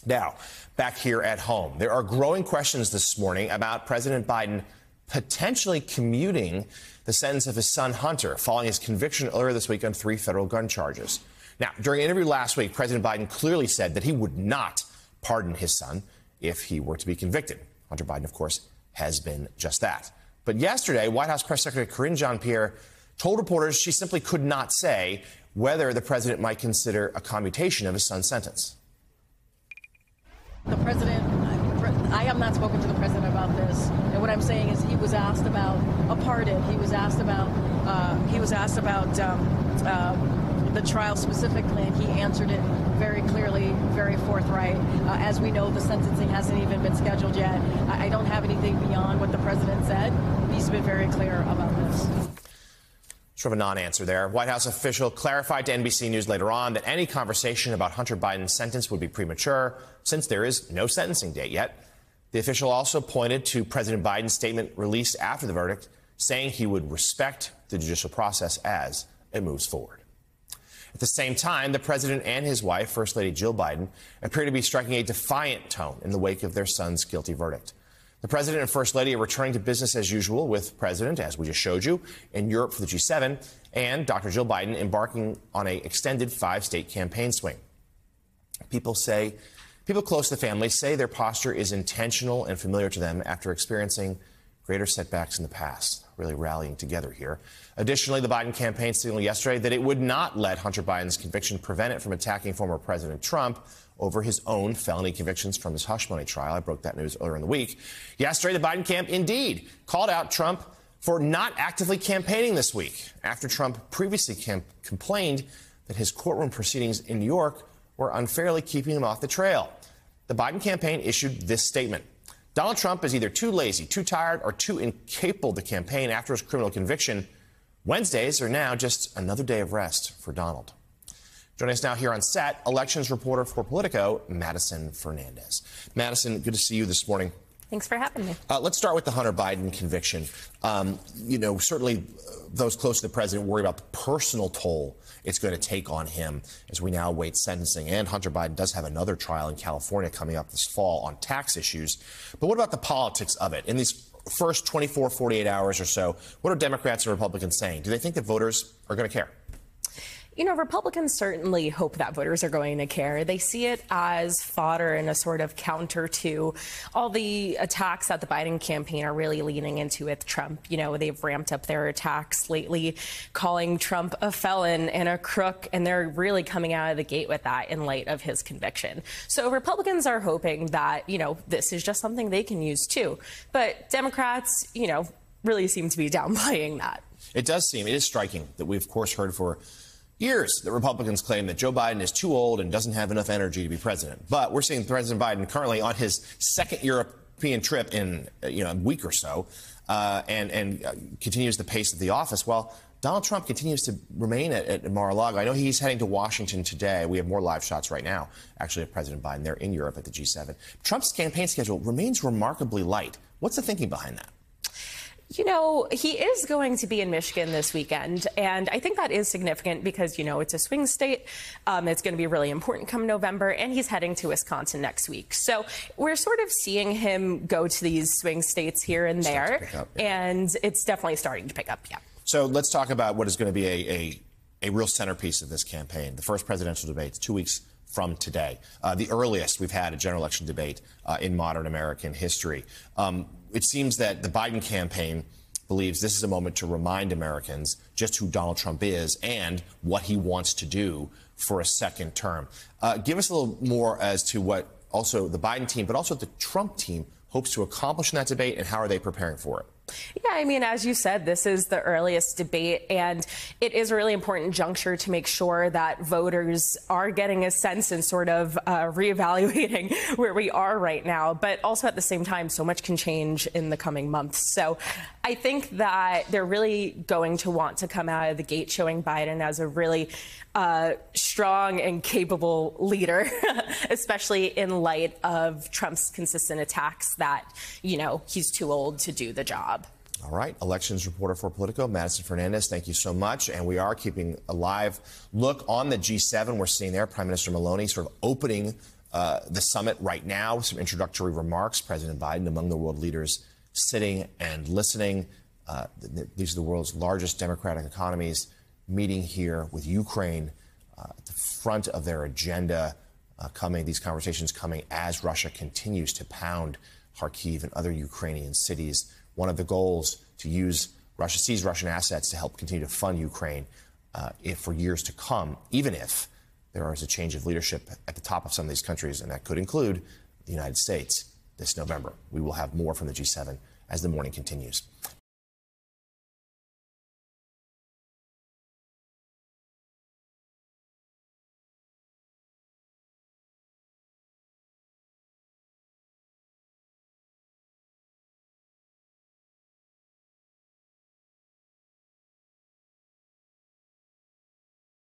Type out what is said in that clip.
Now, back here at home, there are growing questions this morning about President Biden potentially commuting the sentence of his son Hunter following his conviction earlier this week on 3 federal gun charges. Now, during an interview last week, President Biden clearly said that he would not pardon his son if he were to be convicted. Hunter Biden, of course, has been just that. But yesterday, White House Press Secretary Karine Jean-Pierre told reporters she simply could not say whether the president might consider a commutation of his son's sentence. The president, I have not spoken to the president about this, and what I'm saying is he was asked about a pardon. He was asked about the trial specifically, and he answered it very clearly, very forthright. As we know, the sentencing hasn't even been scheduled yet. I don't have anything beyond what the president said. He's been very clear about this. Sort of a non-answer there. White House official clarified to NBC News later on that any conversation about Hunter Biden's sentence would be premature since there is no sentencing date yet. The official also pointed to President Biden's statement released after the verdict, saying he would respect the judicial process as it moves forward. At the same time, the president and his wife, First Lady Jill Biden, appear to be striking a defiant tone in the wake of their son's guilty verdict. The president and First Lady are returning to business as usual with President, as we just showed you, in Europe for the G7, and Dr. Jill Biden embarking on an extended 5-state campaign swing. People close to the family say their posture is intentional and familiar to them after experiencing greater setbacks in the past, really rallying together here. Additionally, the Biden campaign signaled yesterday that it would not let Hunter Biden's conviction prevent it from attacking former President Trump over his own felony convictions from his hush money trial. I broke that news earlier in the week. Yesterday, the Biden camp indeed called out Trump for not actively campaigning this week after Trump previously complained that his courtroom proceedings in New York were unfairly keeping him off the trail. The Biden campaign issued this statement. Donald Trump is either too lazy, too tired, or too incapable to campaign after his criminal conviction. Wednesdays are now just another day of rest for Donald. Joining us now here on set, elections reporter for Politico, Madison Fernandez. Madison, good to see you this morning. Thanks for having me. Let's start with the Hunter Biden conviction. Certainly those close to the president worry about the personal toll it's going to take on him as we now await sentencing. And Hunter Biden does have another trial in California coming up this fall on tax issues. But what about the politics of it? In these first 24, 48 hours or so, what are Democrats and Republicans saying? Do they think that voters are going to care? You know, Republicans certainly hope that voters are going to care. They see it as fodder and a sort of counter to all the attacks that the Biden campaign are really leaning into with Trump. You know, they've ramped up their attacks lately, calling Trump a felon and a crook, and they're really coming out of the gate with that in light of his conviction. So Republicans are hoping that, this is just something they can use too. But Democrats, really seem to be downplaying that. It is striking that we've, of course, heard for years that Republicans claim that Joe Biden is too old and doesn't have enough energy to be president. But we're seeing President Biden currently on his second European trip in a week or so and continues the pace of the office, while Donald Trump continues to remain at Mar-a-Lago. I know he's heading to Washington today. We have more live shots right now, actually, of President Biden. They're in Europe at the G7. Trump's campaign schedule remains remarkably light. What's the thinking behind that? He is going to be in Michigan this weekend, and I think that is significant because, it's a swing state. It's going to be really important come November, and he's heading to Wisconsin next week. So we're sort of seeing him go to these swing states here and there, and it's definitely starting to pick up, yeah. So let's talk about what is going to be a real centerpiece of this campaign, the first presidential debate, 2 weeks from today, the earliest we've had a general election debate in modern American history. It seems that the Biden campaign believes this is a moment to remind Americans just who Donald Trump is and what he wants to do for a second term. Give us a little more as to what also the Biden team, but also the Trump team, hopes to accomplish in that debate, and how are they preparing for it? Yeah, I mean, as you said, this is the earliest debate, and it is a really important juncture to make sure that voters are getting a sense and sort of reevaluating where we are right now. But also at the same time, so much can change in the coming months. So I think that they're really going to want to come out of the gate showing Biden as a really strong and capable leader, especially in light of Trump's consistent attacks that, he's too old to do the job. All right. Elections reporter for Politico, Madison Fernandez, thank you so much. And we are keeping a live look on the G7. We're seeing there Prime Minister Maloney sort of opening the summit right now, some introductory remarks. President Biden among the world leaders sitting and listening. These are the world's largest democratic economies meeting here with Ukraine at the front of their agenda. These conversations coming as Russia continues to pound Kharkiv and other Ukrainian cities. One of the goals to seize Russian assets to help continue to fund Ukraine for years to come, even if there is a change of leadership at the top of some of these countries, and that could include the United States this November. We will have more from the G7 as the morning continues.